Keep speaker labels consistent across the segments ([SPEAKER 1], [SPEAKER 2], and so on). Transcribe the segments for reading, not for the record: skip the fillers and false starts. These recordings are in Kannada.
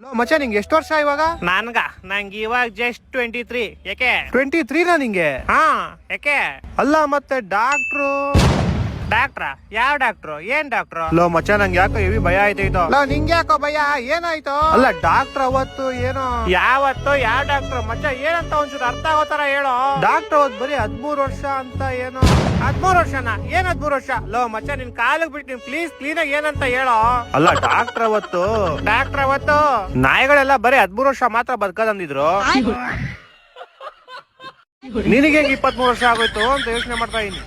[SPEAKER 1] ಮಚ್ಚ ನಿಂಗೆ ಎಷ್ಟು ವರ್ಷ ಇವಾಗ?
[SPEAKER 2] ನಂಗೆ ಇವಾಗ ಜಸ್ಟ್ 23. ಯಾಕೆ
[SPEAKER 1] 23 ನಿಂಗೆ?
[SPEAKER 2] ಹಾ ಯಾಕೆ?
[SPEAKER 1] ಅಲ್ಲ ಮತ್ತೆ ಡಾಕ್ಟ್ರು
[SPEAKER 2] ಯಾವ ಡಾಕ್ಟ್ರು? ಏನ್ ಡಾಕ್ಟ್ರು?
[SPEAKER 1] ಮಚ್ಚ ನಂಗೆ ಯಾಕೋ ಹೆವಿ ಭಯ ಆಯ್ತಾಯ್ತು. ನಿಂಗೆ ಯಾಕೋ ಭಯ? ಏನಾಯ್ತು? ಅಲ್ಲ ಡಾಕ್ಟರ್ ಅವತ್ತು ಏನೋ
[SPEAKER 2] ಯಾವತ್ತು ಯಾವ ಡಾಕ್ಟ್ರು ಮಚ್ಚ? ಏನಂತ ಒಂಚೂರು ಅರ್ಥ ಆಗೋ ತರ ಹೇಳೋ.
[SPEAKER 1] ಡಾಕ್ಟರ್ ಅವತ್ತು ಬರೀ 13 ವರ್ಷ ಅಂತ ಏನೋ.
[SPEAKER 2] 13 ವರ್ಷನ? ಏನ್ 13 ವರ್ಷ? ಮಚ್ಚ ನಿನ್ ಕಾಲಿಗೆ ಬಿಟ್ಟು ಪ್ಲೀಸ್ ಕ್ಲೀನ್ ಆಗಿ ಏನಂತ ಹೇಳೋ.
[SPEAKER 1] ಅಲ್ಲ ಡಾಕ್ಟರ್ ಅವತ್ತು
[SPEAKER 2] ನಾಯಿಗಳೆಲ್ಲ ಬರೀ 13 ವರ್ಷ ಮಾತ್ರ ಬದುಕದಂದಿದ್ರು.
[SPEAKER 1] ನಿನಗೆ 23 ವರ್ಷ ಆಗೋಯ್ತು ಅಂತ ಯೋಚನೆ ಮಾಡ್ತಾ ಇದೀನಿ.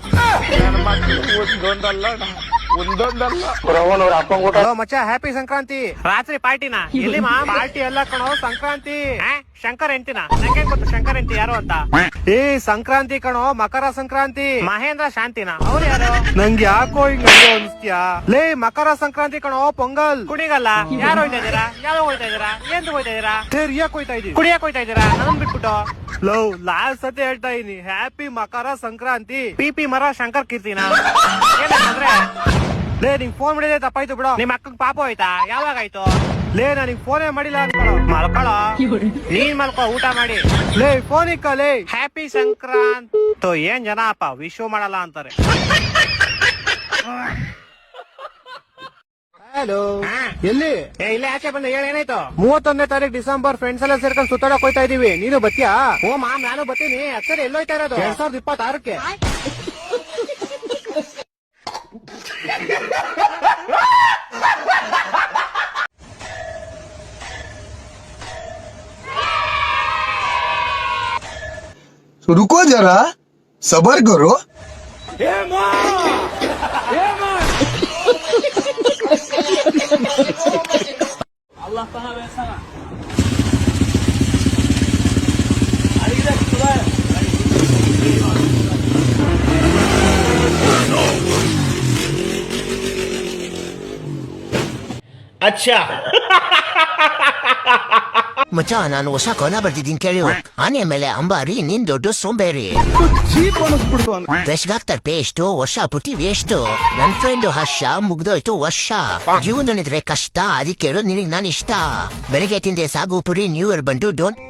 [SPEAKER 1] ಮಚ್ಚ ಹ್ಯಾಪಿ ಸಂಕ್ರಾಂತಿ.
[SPEAKER 2] ರಾತ್ರಿ ಪಾರ್ಟಿನ? ಎಲ್ಲಿ
[SPEAKER 1] ಪಾರ್ಟಿ ಎಲ್ಲ ಕಣೋ, ಸಂಕ್ರಾಂತಿ.
[SPEAKER 2] ಶಂಕರ್ ಎಂತಿನ? ನಂಗೆ ಗೊತ್ತು ಶಂಕರ್ ಎಂತಿ ಯಾರು ಅಂತ.
[SPEAKER 1] ಸಂಕ್ರಾಂತಿ ಕಣೋ, ಮಕರ ಸಂಕ್ರಾಂತಿ.
[SPEAKER 2] ಮಹೇಂದ್ರ ಶಾಂತಿನ? ಅವ್ರು ಯಾರು?
[SPEAKER 1] ನಂಗೆ ಯಾಕೋ ಹಿಂಗ ಅನಿಸ್ತೀಯಾ? ಮಕರ ಸಂಕ್ರಾಂತಿ ಕಣೋ, ಪೊಂಗಲ್.
[SPEAKER 2] ಕುಣಿಗಲ್ಲ? ಯಾರು ಹೋಯ್ತಾ ಇದೀರಾ? ಯಾವಾಗ ಹೋಯ್ತಾ ಇದೀರಾ? ಏನ್ ಹೋಯ್ತಾ ಇದೀರಾ?
[SPEAKER 1] ಸೇರಿಯಾಕ್ ಹೋಯ್ತಾ ಇದೀವಿ.
[SPEAKER 2] ಕುಡಿಯಕ್ ಹೋಯ್ತಾ ಇದೀರಾ? ನನ್ ಬಿಟ್ಬಿಟ್ಟು
[SPEAKER 1] ಲಾಸ್ಟ್ ಸತಿ ಹೇಳ್ತಾ ಇದೀನಿ, ಹ್ಯಾಪಿ ಮಕರ ಸಂಕ್ರಾಂತಿ.
[SPEAKER 2] ಪಿ ಮರ ಶಂಕರ್ ಕೀರ್ತಿನ? ಏನಂದ್ರೆ
[SPEAKER 1] ನಿಂಗ್ ಫೋನ್ ಮಾಡಿದ್ರೆ ತಪ್ಪಾಯ್ತು ಬಿಡೋ.
[SPEAKER 2] ನಿಮ್ ಅಕ್ಕಂಗ್ ಪಾಪ ಹೋಯ್ತಾ? ಯಾವಾಗಾಯ್ತು?
[SPEAKER 1] ನನಗ್ ಫೋನೇ ಮಾಡಿಲ್ಲ ಅನ್ಕೊಳ್ಳೋ.
[SPEAKER 2] ಮಲ್ಕೊಳ್ಳೋ, ನೀನ್ ಮಲ್ಕೋ, ಊಟ ಮಾಡಿ.
[SPEAKER 1] ಫೋನ್ ಇಕ್ಕಲೇ.
[SPEAKER 2] ಹ್ಯಾಪಿ ಸಂಕ್ರಾಂತ್. ಏನ್ ಜನ ಅಪ್ಪ ವಿಶ್ ಮಾಡಲ್ಲ ಅಂತಾರೆ.
[SPEAKER 1] ಹಲೋ, ಎಲ್ಲಿ?
[SPEAKER 2] ಇಲ್ಲೇ ಆಚೆ ಬಂದು ಏನಾಯ್ತು?
[SPEAKER 1] 31ನೇ ತಾರೀಕು ಡಿಸೆಂಬರ್ ಫ್ರೆಂಡ್ಸ್ ಎಲ್ಲ ಸೇರ್ಕೊಂಡು ಸುತ್ತಾಡಕ್ ಹೋಯ್ತಾ ಇದೀವಿ. ನೀನು ಬತ್ತೀಯಾ?
[SPEAKER 2] ನಾನು ಬರ್ತೀನಿ. ಅಕ್ಷರ ಎಲ್ಲೋಯ್ತಾ ಇರೋದು?
[SPEAKER 1] 2026ಕ್ಕೆ.
[SPEAKER 3] रुको जरा, सबर करो.
[SPEAKER 2] अच्छा
[SPEAKER 4] ಮಚ್ಚ, ನಾನು ಹೊಸ ಕೋನ ಬರ್ತಿದ್ದೀನಿ ಕೇಳಿ. ಆನೆ ಮೇಲೆ ಅಂಬಾರಿ, ನಿನ್ ದೊಡ್ಡ ಸೋಂಬೇರಿ. ಬೆಸ್ಗಾಗ್ತಾರೆ ಪೇಸ್ಟು, ವರ್ಷ ಪುಟ್ಟಿ ವೇಸ್ಟು. ನನ್ ಫ್ರೆಂಡ್ ಹರ್ಷ ಮುಗ್ದೋಯ್ತು ವರ್ಷ. ಜೀವನದಲ್ಲಿದ್ರೆ ಕಷ್ಟ, ಅದಕ್ಕೆ ನಿನಗ್ ನಾನು ಇಷ್ಟ. ಬೆಳಿಗ್ಗೆ ತಿಂದೆ ಸಾಗು ಪುರಿ, ನ್ಯೂ ಇಯರ್ ಬಂದು ಡೋಂಟ್.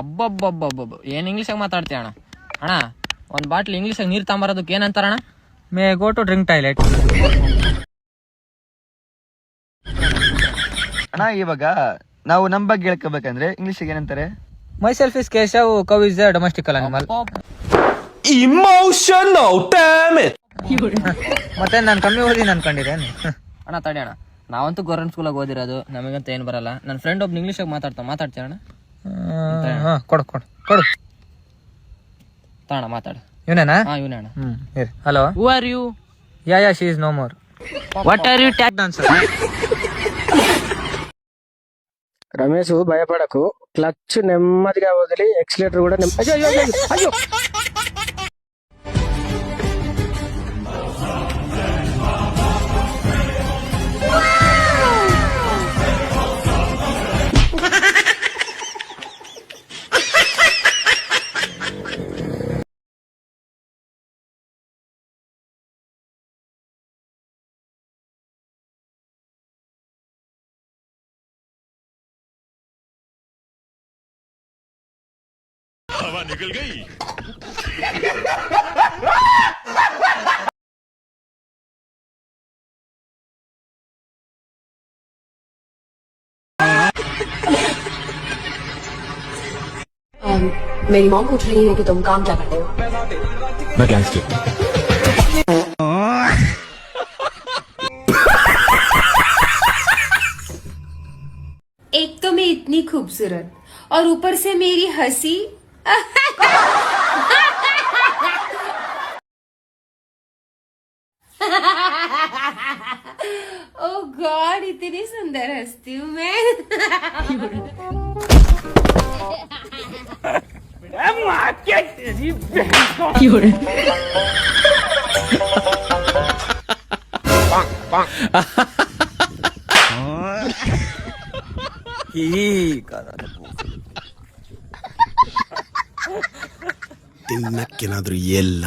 [SPEAKER 5] ಅಬ್ಬಬ್ಬಬ್ಬಬ್ಬ, ಏನ್ ಇಂಗ್ಲೀಷಾಗ ಮಾತಾಡ್ತೀಯ ಅಣ್ಣ? ಅಣ್ಣ, ಒಂದ್ ಬಾಟ್ಲ್ ಇಂಗ್ಲೀಷಾಗ ನೀರ್ ತಾಂಬರೋದಕ್ಕೆ ಏನಂತಾರಣ? May go to drink toilet.
[SPEAKER 6] ಅಣ್ಣ, ಇವಾಗ ನಾವು ನಮ್ ಬಗ್ಗೆ ಹೇಳ್ಕೋಬೇಕಂದ್ರೆ ಇಂಗ್ಲಿಷ್ ಏನಂತಾರೆ?
[SPEAKER 5] My self is Keshav, cow is the domestical animal.
[SPEAKER 3] Emotional, damn it.
[SPEAKER 5] ಮತ್ತೆ ನಾನು ಕಮ್ಮಿ ಓದಿ ಅನ್ಕೊಂಡಿದ್ದೇನೆ. ಅಣ್ಣ ತಡಿ ಅಣ್ಣ, ನಾವಂತೂ ಗೌರ್ಮೆಂಟ್ ಸ್ಕೂಲಾಗ ಓದಿರೋದು, ನಮಗಂತ ಏನ್ ಬರಲ್ಲ. ನನ್ನ ಫ್ರೆಂಡ್ ಒಬ್ಬ ಇಂಗ್ಲೀಷಾಗ ಮಾತಾಡ್ತೀಯ ಅಣ್ಣ? ಕೊಡು ತಾಣ ಮಾತಾಡ. ಇವನೇನಾ? ಇವನೇ ಅಣ್ಣ. Hello, who are you? Yeah she is no more. What are you tag dancer?
[SPEAKER 7] Ramesh ಭಯಪಡಕು, ಕ್ಲಚ್ ನೆಮ್ಮದಿగా వదిలి ಎಕ್ಸಲೇಟರ್ కూడా అయ్యో
[SPEAKER 8] हवा निकल गई.
[SPEAKER 9] मेरी मॉम पूछ रही है कि तुम काम क्या करते हो?
[SPEAKER 3] मैं गैंगस्टर.
[SPEAKER 9] एक तो मैं इतनी खूबसूरत और ऊपर से मेरी हंसी. Oh गॉड इतनी सुंदर हंसती हूँ मैं
[SPEAKER 8] ತಿನ್ನಕ್ಕೇನಾದ್ರೂ ಎಲ್ಲ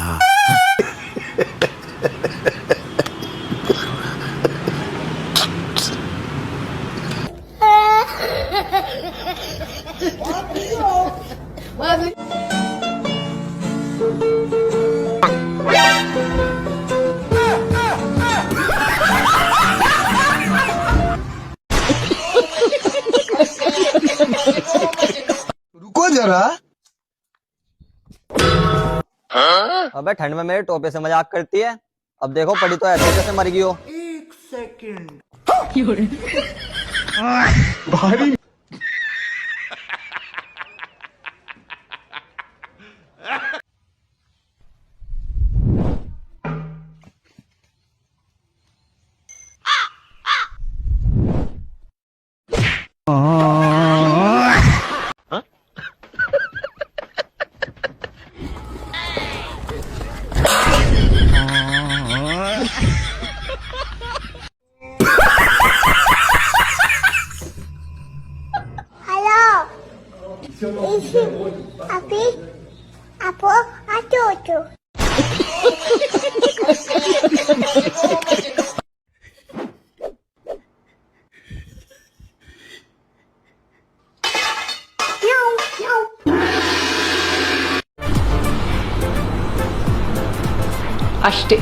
[SPEAKER 3] रुको जरा
[SPEAKER 6] अबे ठंड में मेरे टोपे से मजाक करती है। अब देखो पड़ी तो ऐसे जैसे मर गई हो।
[SPEAKER 3] भारी
[SPEAKER 10] ಅಷ್ಟೇ.